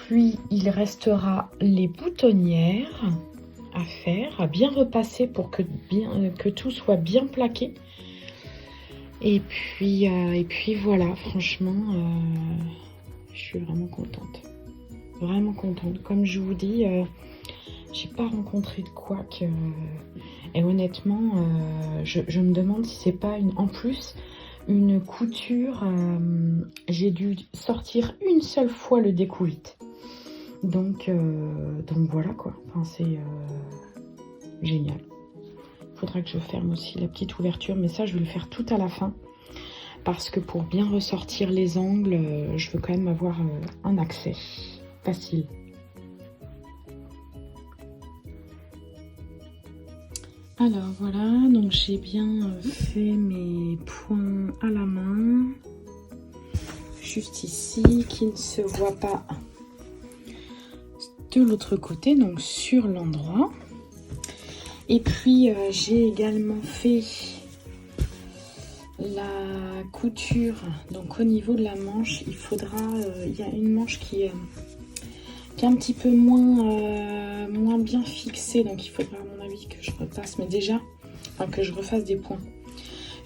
Puis, il restera les boutonnières à faire, à bien repasser pour que tout soit bien plaqué. Et puis voilà, franchement, je suis vraiment contente. Vraiment contente. Comme je vous dis, j'ai pas rencontré de couac. Et honnêtement, je me demande si c'est pas en plus une couture. J'ai dû sortir une seule fois le découvite. Donc voilà quoi. Enfin, c'est génial. Faudra que je ferme aussi la petite ouverture, mais ça je vais le faire tout à la fin. Parce que pour bien ressortir les angles, je veux quand même avoir un accès facile. Alors voilà, donc j'ai bien fait mes points à la main, juste ici, qui ne se voit pas de l'autre côté, donc sur l'endroit. Et puis j'ai également fait la couture, donc au niveau de la manche, il faudra, il y a une manche qui est un petit peu moins bien fixée, donc il faudra à mon avis que je repasse, mais déjà, enfin, que je refasse des points.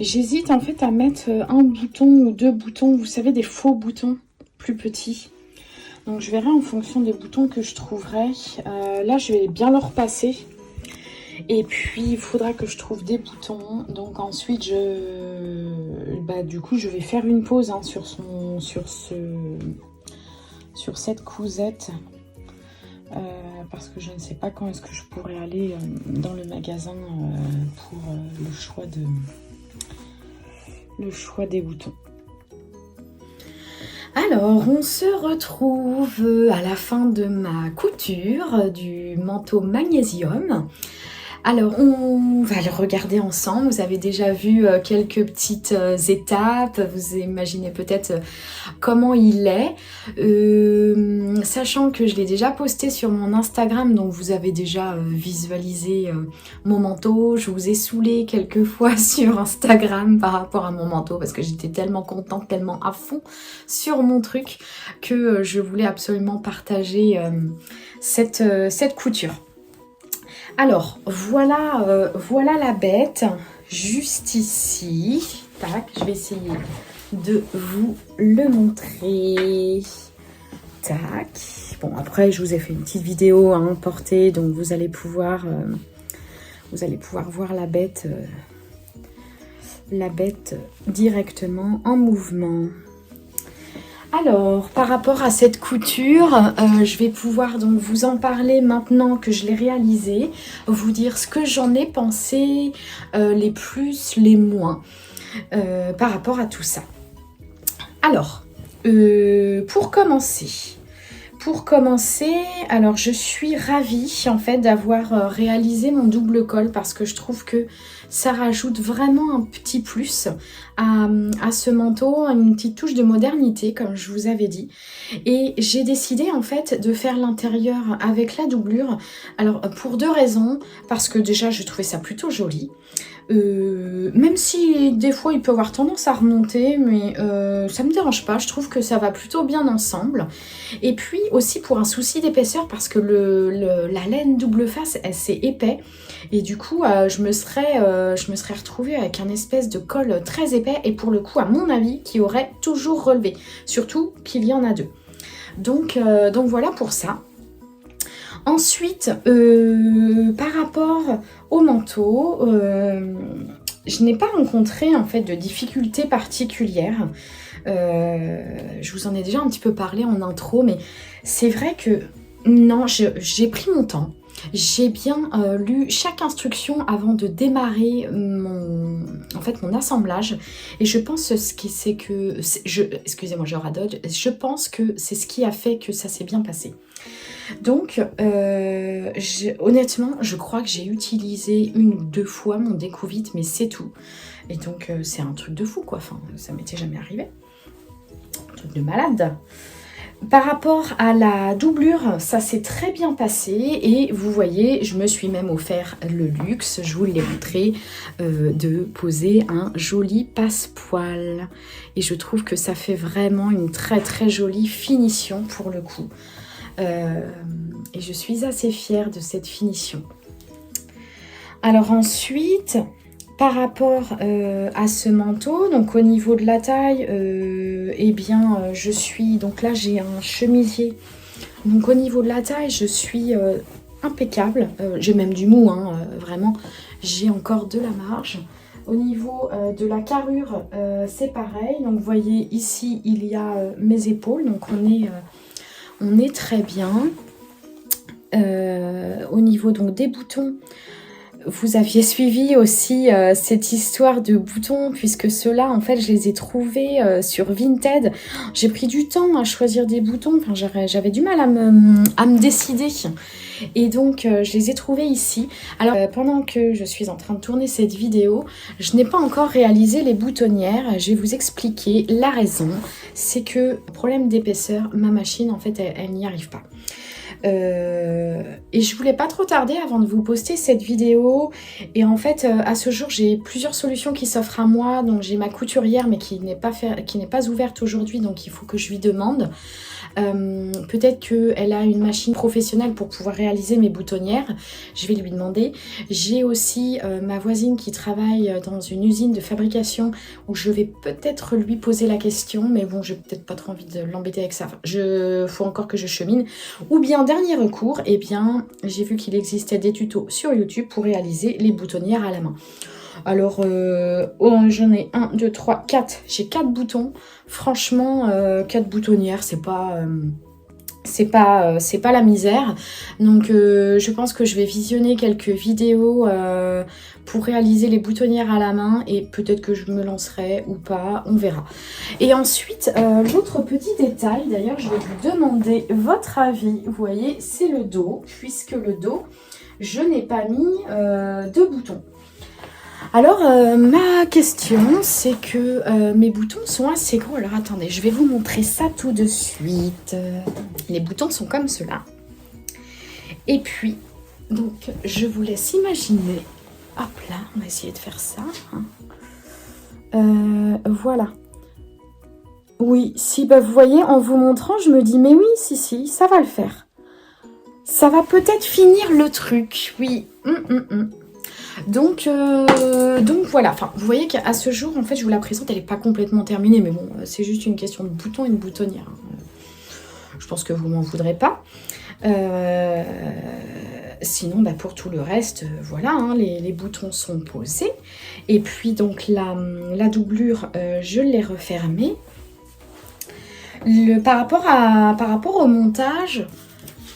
J'hésite en fait à mettre un bouton ou deux boutons, vous savez, des faux boutons plus petits. Donc je verrai en fonction des boutons que je trouverai. Là je vais bien le repasser. Et puis il faudra que je trouve des boutons. Donc ensuite du coup je vais faire une pause hein, sur cette cousette. Parce que je ne sais pas quand est-ce que je pourrais aller dans le magasin pour le choix des boutons. Alors, on se retrouve à la fin de ma couture du manteau magnésium. Alors, on va le regarder ensemble. Vous avez déjà vu quelques petites étapes. Vous imaginez peut-être comment il est. Sachant que je l'ai déjà posté sur mon Instagram, donc vous avez déjà visualisé mon manteau. Je vous ai saoulé quelques fois sur Instagram par rapport à mon manteau parce que j'étais tellement contente, tellement à fond sur mon truc que je voulais absolument partager cette couture. Alors, voilà la bête, juste ici. Tac, je vais essayer de vous le montrer. Tac. Bon, après, je vous ai fait une petite vidéo hein, portée, donc vous allez pouvoir voir la bête directement en mouvement. Alors, par rapport à cette couture, je vais pouvoir donc vous en parler maintenant que je l'ai réalisée, vous dire ce que j'en ai pensé, les plus, les moins, par rapport à tout ça. Alors, pour commencer, alors je suis ravie en fait d'avoir réalisé mon double col parce que je trouve que ça rajoute vraiment un petit plus à ce manteau, une petite touche de modernité comme je vous avais dit. Et j'ai décidé en fait de faire l'intérieur avec la doublure. Alors pour 2 raisons, parce que déjà je trouvais ça plutôt joli. Même si des fois il peut avoir tendance à remonter, mais ça me dérange pas, je trouve que ça va plutôt bien ensemble. Et puis aussi pour un souci d'épaisseur, parce que la laine double face, c'est épais, et du coup je me serais retrouvée avec un espèce de col très épais, et pour le coup à mon avis qui aurait toujours relevé, surtout qu'il y en a 2. Donc voilà pour ça. Ensuite, par rapport au manteau, je n'ai pas rencontré en fait de difficultés particulières. Je vous en ai déjà un petit peu parlé en intro, mais c'est vrai que non, j'ai pris mon temps. J'ai bien lu chaque instruction avant de démarrer mon assemblage, et je pense excusez-moi, je radote, je pense que c'est ce qui a fait que ça s'est bien passé. Donc, honnêtement, je crois que j'ai utilisé 1 ou 2 fois mon découvite, mais c'est tout. Et donc, c'est un truc de fou, quoi. Enfin, ça m'était jamais arrivé. Un truc de malade. Par rapport à la doublure, ça s'est très bien passé. Et vous voyez, je me suis même offert le luxe, je vous l'ai montré, de poser un joli passepoil. Et je trouve que ça fait vraiment une très très jolie finition pour le coup. Et je suis assez fière de cette finition. Alors ensuite, par rapport à ce manteau, donc au niveau de la taille, eh bien je suis, donc là j'ai un chemisier, donc au niveau de la taille je suis impeccable, j'ai même du mou, hein, vraiment, j'ai encore de la marge. Au niveau de la carrure, c'est pareil, donc vous voyez ici il y a mes épaules, donc on est très bien. Au niveau donc des boutons, vous aviez suivi aussi cette histoire de boutons, puisque ceux-là en fait je les ai trouvés sur Vinted. J'ai pris du temps à choisir des boutons, enfin, j'avais du mal à me décider, et donc je les ai trouvés ici. Alors pendant que je suis en train de tourner cette vidéo, je n'ai pas encore réalisé les boutonnières. Je vais vous expliquer la raison. C'est que problème d'épaisseur, ma machine en fait elle n'y arrive pas. Et je voulais pas trop tarder avant de vous poster cette vidéo, et en fait à ce jour j'ai plusieurs solutions qui s'offrent à moi. Donc j'ai ma couturière mais qui n'est pas ouverte aujourd'hui, donc il faut que je lui demande. Peut-être qu'elle a une machine professionnelle pour pouvoir réaliser mes boutonnières, je vais lui demander. J'ai aussi ma voisine qui travaille dans une usine de fabrication, où je vais peut-être lui poser la question, mais bon, j'ai peut-être pas trop envie de l'embêter avec ça. Faut encore que je chemine. Ou bien dernier recours, eh bien j'ai vu qu'il existait des tutos sur YouTube pour réaliser les boutonnières à la main. Alors j'en ai 1, 2, 3, 4, j'ai 4 boutons. Franchement 4 boutonnières, c'est pas la misère. Donc je pense que je vais visionner quelques vidéos pour réaliser les boutonnières à la main, et peut-être que je me lancerai ou pas, on verra. Et ensuite l'autre petit détail, d'ailleurs je vais vous demander votre avis, vous voyez, c'est le dos, puisque le dos je n'ai pas mis de boutons. Alors ma question, c'est que mes boutons sont assez gros. Alors attendez, je vais vous montrer ça tout de suite. Les boutons sont comme cela. Et puis, donc je vous laisse imaginer. Hop là, on va essayer de faire ça. Voilà. Oui, si bah, vous voyez, en vous montrant, je me dis, mais oui, si, ça va le faire. Ça va peut-être finir le truc, oui. Donc voilà, enfin vous voyez qu'à ce jour en fait je vous la présente, elle n'est pas complètement terminée, mais bon c'est juste une question de bouton et de boutonnière. Je pense que vous m'en voudrez pas. Sinon bah, pour tout le reste, voilà, hein, les boutons sont posés. Et puis donc la doublure, je l'ai refermée. Par rapport au montage,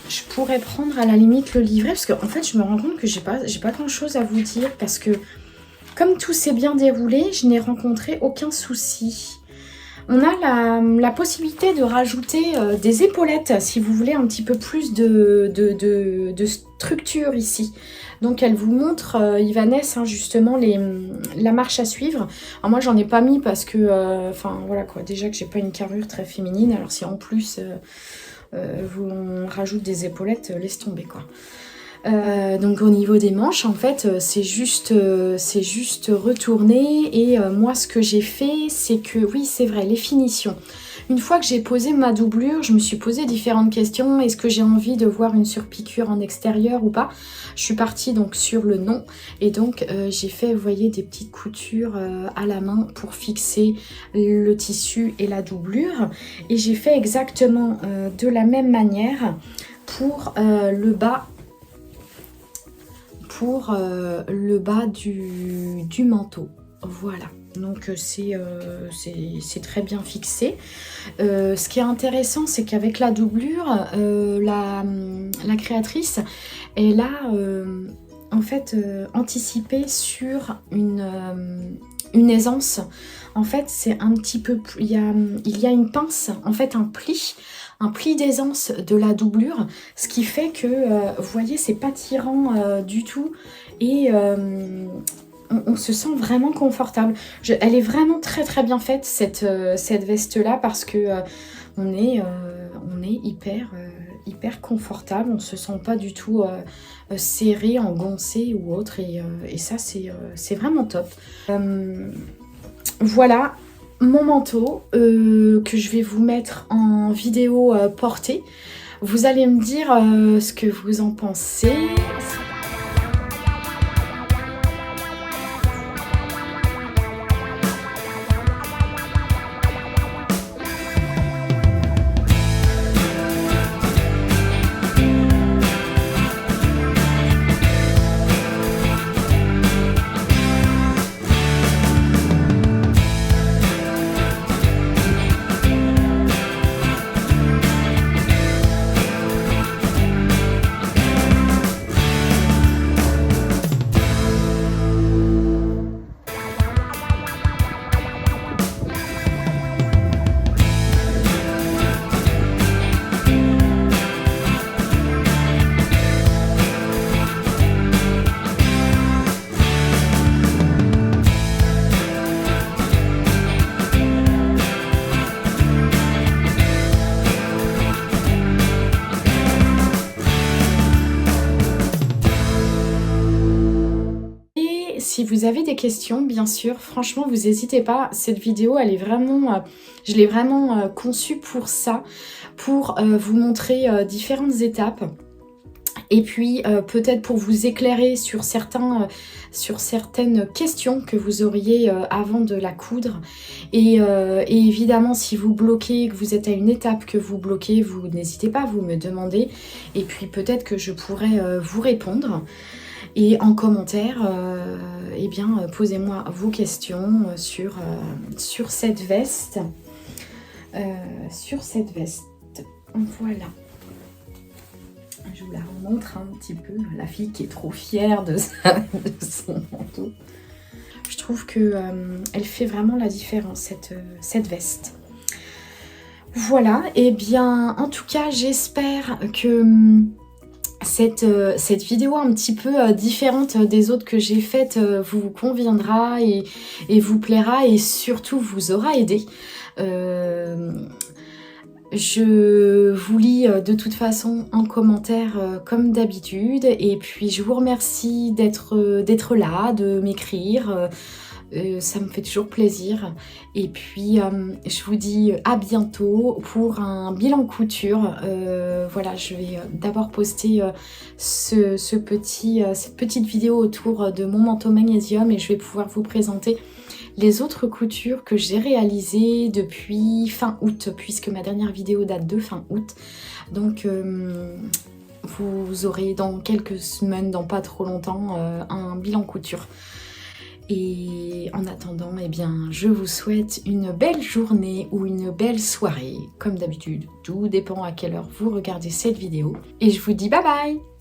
je pourrais prendre à la limite le livret, parce qu'en fait je me rends compte que j'ai pas grand chose à vous dire, parce que comme tout s'est bien déroulé, je n'ai rencontré aucun souci. On a la possibilité de rajouter des épaulettes si vous voulez un petit peu plus de structure ici. Donc elle vous montre, Ivaness, hein, justement la marche à suivre. Alors moi j'en ai pas mis parce que, enfin voilà quoi, déjà que j'ai pas une carrure très féminine. Alors si en plus on rajoute des épaulettes, laisse tomber quoi. Donc au niveau des manches, en fait, c'est juste retourné. Et moi, ce que j'ai fait, c'est que, oui, c'est vrai, les finitions. Une fois que j'ai posé ma doublure, je me suis posé différentes questions. Est-ce que j'ai envie de voir une surpiqûre en extérieur ou pas? Je suis partie donc sur le non. Et donc, j'ai fait, vous voyez, des petites coutures à la main pour fixer le tissu et la doublure. Et j'ai fait exactement de la même manière pour le bas. Pour le bas du manteau. Voilà, donc c'est très bien fixé. Ce qui est intéressant, c'est qu'avec la doublure, la créatrice, elle a en fait anticipé sur une aisance. En fait, c'est un petit peu... Il y a une pince, en fait un pli d'aisance de la doublure, ce qui fait que, vous voyez, c'est pas tirant du tout et on se sent vraiment confortable. Elle est vraiment très très bien faite, cette veste-là, parce que on est hyper confortable, on se sent pas du tout serré, engoncé ou autre, et ça c'est vraiment top. Voilà mon manteau que je vais vous mettre en vidéo portée. Vous allez me dire ce que vous en pensez. Si vous avez des questions, bien sûr, franchement, vous n'hésitez pas. Cette vidéo, elle est vraiment, je l'ai vraiment conçue pour ça, pour vous montrer différentes étapes. Et puis, peut-être pour vous éclairer sur certaines questions que vous auriez avant de la coudre. Et évidemment, si vous bloquez, que vous êtes à une étape que vous bloquez, vous n'hésitez pas à vous me demander. Et puis, peut-être que je pourrais vous répondre. Et en commentaire, eh bien, posez-moi vos questions sur cette veste. Voilà. Je vous la remontre un petit peu. La fille qui est trop fière de son manteau. Je trouve que elle fait vraiment la différence, cette veste. Voilà. Et bien, en tout cas, j'espère que... Cette vidéo un petit peu différente des autres que j'ai faites vous conviendra et vous plaira et surtout vous aura aidé. Je vous lis de toute façon en commentaire comme d'habitude et puis je vous remercie d'être là, de m'écrire. Ça me fait toujours plaisir et puis je vous dis à bientôt pour un bilan couture. Voilà, je vais d'abord poster cette petite vidéo autour de mon manteau magnésium et je vais pouvoir vous présenter les autres coutures que j'ai réalisées depuis fin août, puisque ma dernière vidéo date de fin août. Donc vous aurez dans quelques semaines, dans pas trop longtemps, un bilan couture. Et en attendant, eh bien, je vous souhaite une belle journée ou une belle soirée. Comme d'habitude, tout dépend à quelle heure vous regardez cette vidéo. Et je vous dis bye bye!